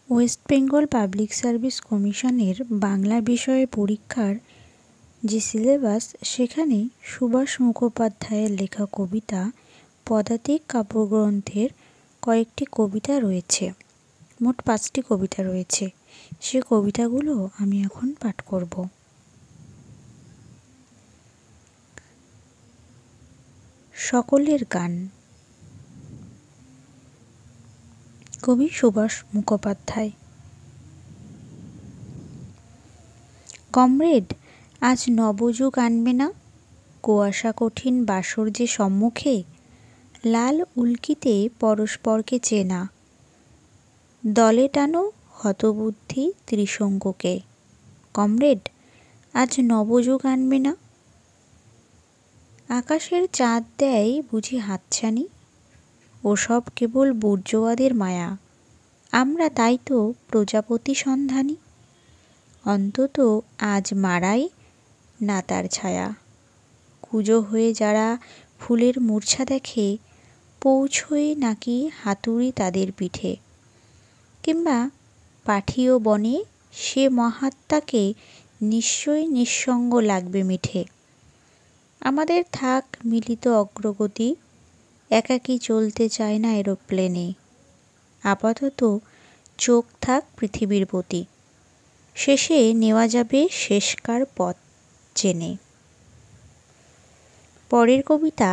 West Bengal public service কমিশনের বাংলা বিষয়ে পরীক্ষার যে সিলেবাস, সেখানে সুভাষ মুখোপাধ্যায়ের লেখা কবিতা পদাতিক কাব্যগ্রন্থের কয়েকটি কবিতা রয়েছে। মোট 5টি কবিতা রয়েছে। সে কবিতাগুলো আমি এখন পাঠ করব। সকলের গান। কবি সুভাষ মুখোপাধ্যায়। কমরেড, আজ নবযুগ আনবে না? কুয়াশা কঠিন বাসর যে সম্মুখে, লাল উল্কিতে পরস্পরকে চেনা, দলে টানো হতবুদ্ধি ত্রিশঙ্কুকে। কমরেড, আজ নবযুগ আনবে না? আকাশের চাঁদ দেয় বুঝি হাতছানি, ওসব কেবল বুর্জোয়াদের মায়া, আমরা তাই তো প্রজাপতি সন্ধানী। অন্তত আজ মারাই না তার ছায়া, কুজো হয়ে যারা ফুলের মূর্ছা দেখে, পৌঁছই নাকি হাতুড়ি তাদের পিঠে। কিংবা পাঠিও বনে সে মহাত্মাকে নিশ্চয়ই নিঃসঙ্গ লাগবে মিঠে। আমাদের থাক মিলিত অগ্রগতি, একাকী চলতে চায় না এরোপ্লেনে। আপাতত চোখ থাক পৃথিবীর প্রতি, শেষে নেওয়া যাবে শেষকার পথ চেনে। পরের কবিতা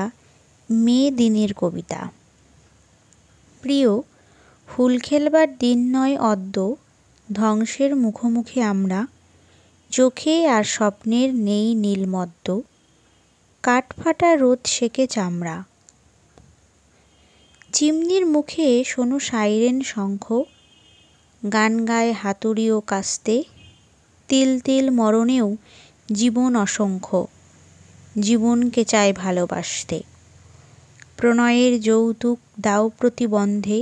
মে দিনের কবিতা। প্রিয়, ফুল খেলবার দিন নয় অদ্য, ধ্বংসের মুখোমুখি আমরা, চোখে আর স্বপ্নের নেই নীলমদ্দ, কাঠফাটা রোদ সেকে চামড়া। চিমনির মুখে শোনো সাইরেন শঙ্খ, গান গায় হাতুড়ি ও কাস্তে, তিল তিল মরণেও জীবন অসংখ্য, জীবনকে চায় ভালোবাসতে। প্রণয়ের যৌতুক দাও প্রতিবন্ধে,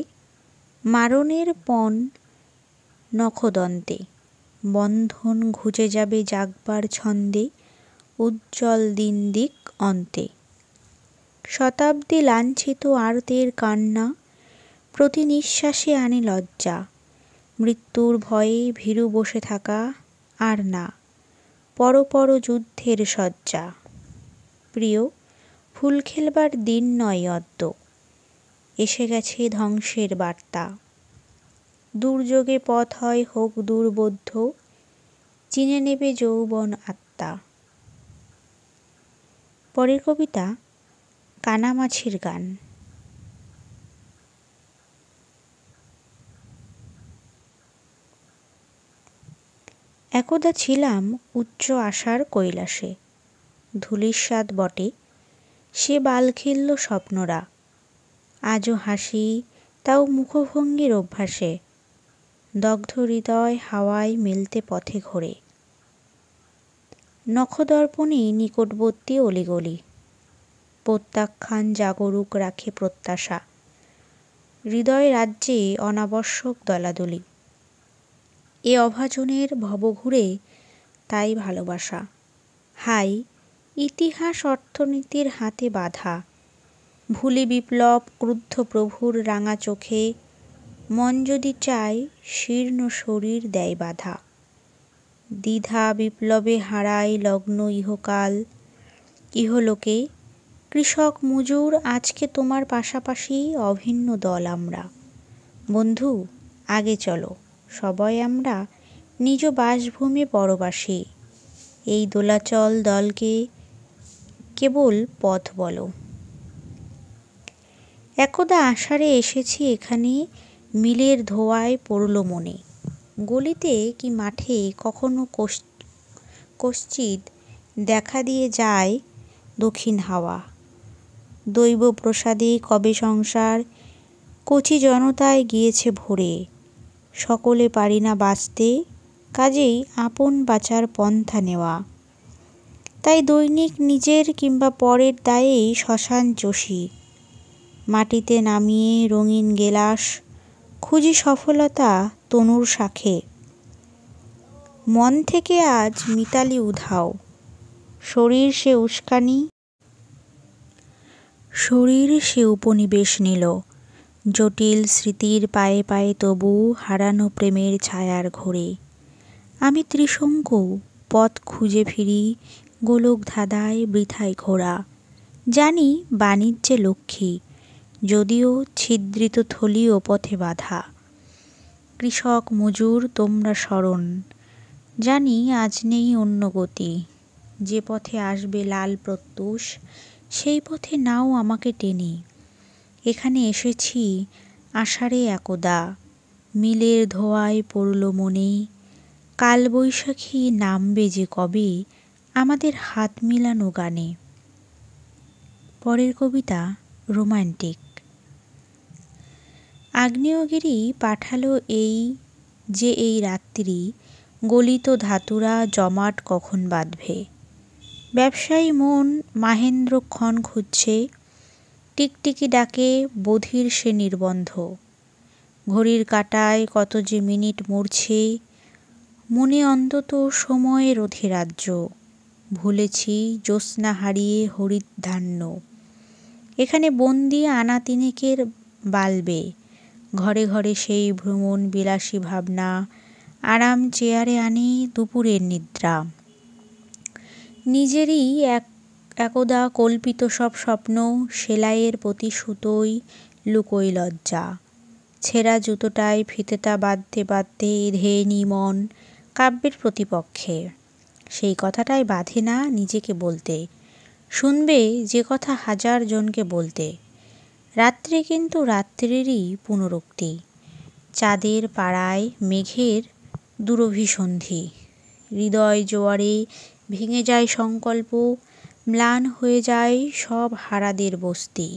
মারণের পণ নখদন্তে, বন্ধন ঘুচে যাবে জাগবার ছন্দে, উজ্জ্বল দিন দিক অন্তে। শতাব্দী লাঞ্ছিত আরতের কান্না, প্রতি নিঃশ্বাসে আনে লজ্জা, মৃত্যুর ভয়ে ভীরু বসে থাকা আর না, পর পর যুদ্ধের শয্যা। প্রিয়, ফুল খেলবার দিন নয় অদ্য, এসে গেছে ধ্বংসের বার্তা। দুর্যোগে পথ হয় হোক দুর্বোধ্য, চিনে নেবে যৌবন আত্মা। পরের কবিতা কানামাছির গান। একদা ছিলাম উচ্চ আশার কৈলাসে, ধূলিসাৎ বটে সে বালখিল্য স্বপ্নরা, আজও হাসি তাও মুখভঙ্গির অভ্যাসে, দগ্ধ হৃদয় হাওয়ায় মেলতে পথে ঘোরে। নখদর্পণেই নিকটবর্তী অলিগলি, প্রত্যাখ্যান জাগরুক রাখে প্রত্যাশা, হৃদয় রাজ্যে অনাবশ্যক দলাদলি। এ অভাজনের ভবঘুরে তাই ভালোবাসা, হাই ইতিহাস অর্থনীতির হাতে বাঁধা, ভুলি বিপ্লব ক্রুদ্ধ প্রভুর রাঙা চোখে, মন যদি চায় শীর্ণ শরীর দেয় বাধা। দ্বিধা বিপ্লবে হারায় লগ্ন ইহকাল, ইহলোকে কৃষক মজুর আজকে তোমার পাশাপাশি অভিন্ন দল আমরা। বন্ধু আগে চলো, সবাই আমরা নিজ বাসভূমি পরবাসী, এই দোলাচল দলকে কেবল পথ বলো। একদা আষাঢ়ে এসেছি এখানে, মিলের ধোঁয়ায় পড়ল মনে, গলিতে কি মাঠে কখনো কশ্চিৎ দেখা দিয়ে যায় দক্ষিণ হাওয়া। দৈব প্রসাদে কবে সংসার কচি জনতায় গিয়েছে ভরে, সকলে পারি না বাঁচতে, কাজেই আপন বাঁচার পন্থা নেওয়া। তাই দৈনিক নিজের কিংবা পরের দায়েই শ্মশান চষি, মাটিতে নামিয়ে রঙিন গেলাস, খুঁজি সফলতা তনুর শাখে। মন থেকে আজ মিতালি উধাও, শরীর সে উস্কানি, শরীর সে উপনিবেশ নিল, জটিল স্মৃতির পায়ে পায়ে তবু হারানো প্রেমের ছায়ার ঘোরে। আমি ত্রিশঙ্কু পথ খুঁজে ফিরি, গোলক ধাঁধায় বৃথায় ঘোরা। জানি বাণিজ্যে লক্ষ্মী, যদিও ছিদ্রিত থলিও পথে বাধা। কৃষক মজুর তোমরা স্মরণ, জানি আজ নেই অন্য গতি। যে পথে আসবে লাল প্রত্যুষ, সেই পথে নাও আমাকে টেনে। এখানে এসেছি আষাঢ়ে একদা, মিলের ধোঁয়ায় পড়ল মনে। কালবৈশাখী নামবে যে কবে, আমাদের হাত মিলানো গানে। পরের কবিতা রোমান্টিক। আগ্নেয়গিরি পাঠালো এই রাত্রি, গলিত ধাতুরা জমাট কখন বাঁধবে। ব্যবসায়ী মন মাহেন্দ্রক্ষণ খুঁজছে, টিকটিকি ডাকে বধির সে নির্বন্ধ। ঘড়ির কাঁটায় কত যে মিনিট মরছে, মনে অন্তত সময়ের অধিরাজ্য। ভুলেছি জ্যোৎস্না হারিয়ে হরিদ্ধান্য, এখানে বন্দি আনা তিনেকের বালবে। ঘরে ঘরে সেই ভ্রমণ বিলাসী ভাবনা, আরাম চেয়ারে আনে দুপুরের নিদ্রা। নিজেরই একদা কল্পিত সব স্বপ্ন, সেলাইয়ের প্রতি সুতোয় লুকোয় লজ্জা। ছেঁড়া জুতোটায় ফিতেটা বাঁধতে বাঁধতে ধেয়ে নি মন কাব্যের প্রতিপক্ষে। সেই কথাটাই বাধে না নিজেকে বলতে, শুনবে যে কথা হাজার জনকে বলতে। রাত্রি কিন্তু রাত্রিরই পুনরুক্তি, চাঁদের পাড়ায় মেঘের দুরভিসন্ধি। হৃদয় জোয়ারে ভেঙে যায় সংকল্প, ম্লান হয়ে যায় সব হারাদের বস্তি।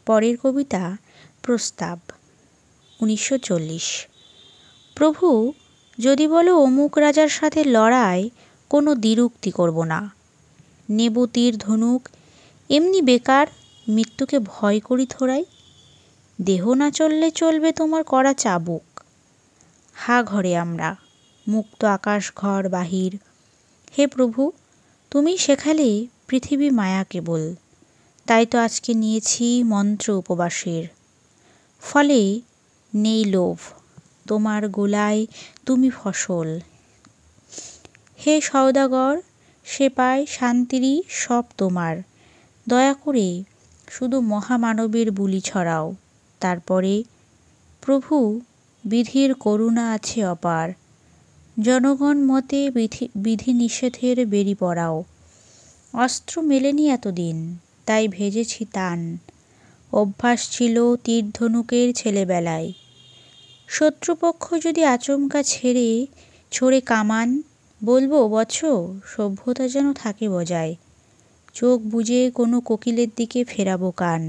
পরের কবিতা প্রস্তাব। 1940। প্রভু, যদি বলো অমুক রাজার সাথে লড়াই, কোনো দ্বিরুক্তি করব না। নেব তীর ধনুক, এমনি বেকার মৃত্যুকে ভয় করি থোড়াই। দেহ না চললে চলবে তোমার করা চাবুক। হা ঘরে আমরা, মুক্ত আকাশ ঘর বাহির। হে প্রভু, তুমি শেখালে পৃথিবী মায়া কেবল, তাই তো আজকে নিয়েছি মন্ত্র উপবাসের। ফলে নেই লোভ, তোমার গোলায় তুমি ফসল। হে সওদাগর, সে পায় শান্তিরই সব তোমার। দয়া করে শুধু মহামানবের বুলি ছড়াও। তারপরে প্রভু, বিধির করুণা আছে অপার। জনগণ মতে বিধি নিষেধের বেরি পড়াও। অস্ত্র মেলেনি এতদিন, তাই ভেজেছি তান। অভ্যাস ছিল তীর ধনুকের ছেলেবেলায়। শত্রুপক্ষ যদি আচমকা ছোড়ে কামান, বলবো বৎস, সভ্যতা যেন থাকে বজায়। চোখ বুজে কোনো কোকিলের দিকে ফেরাবো কান।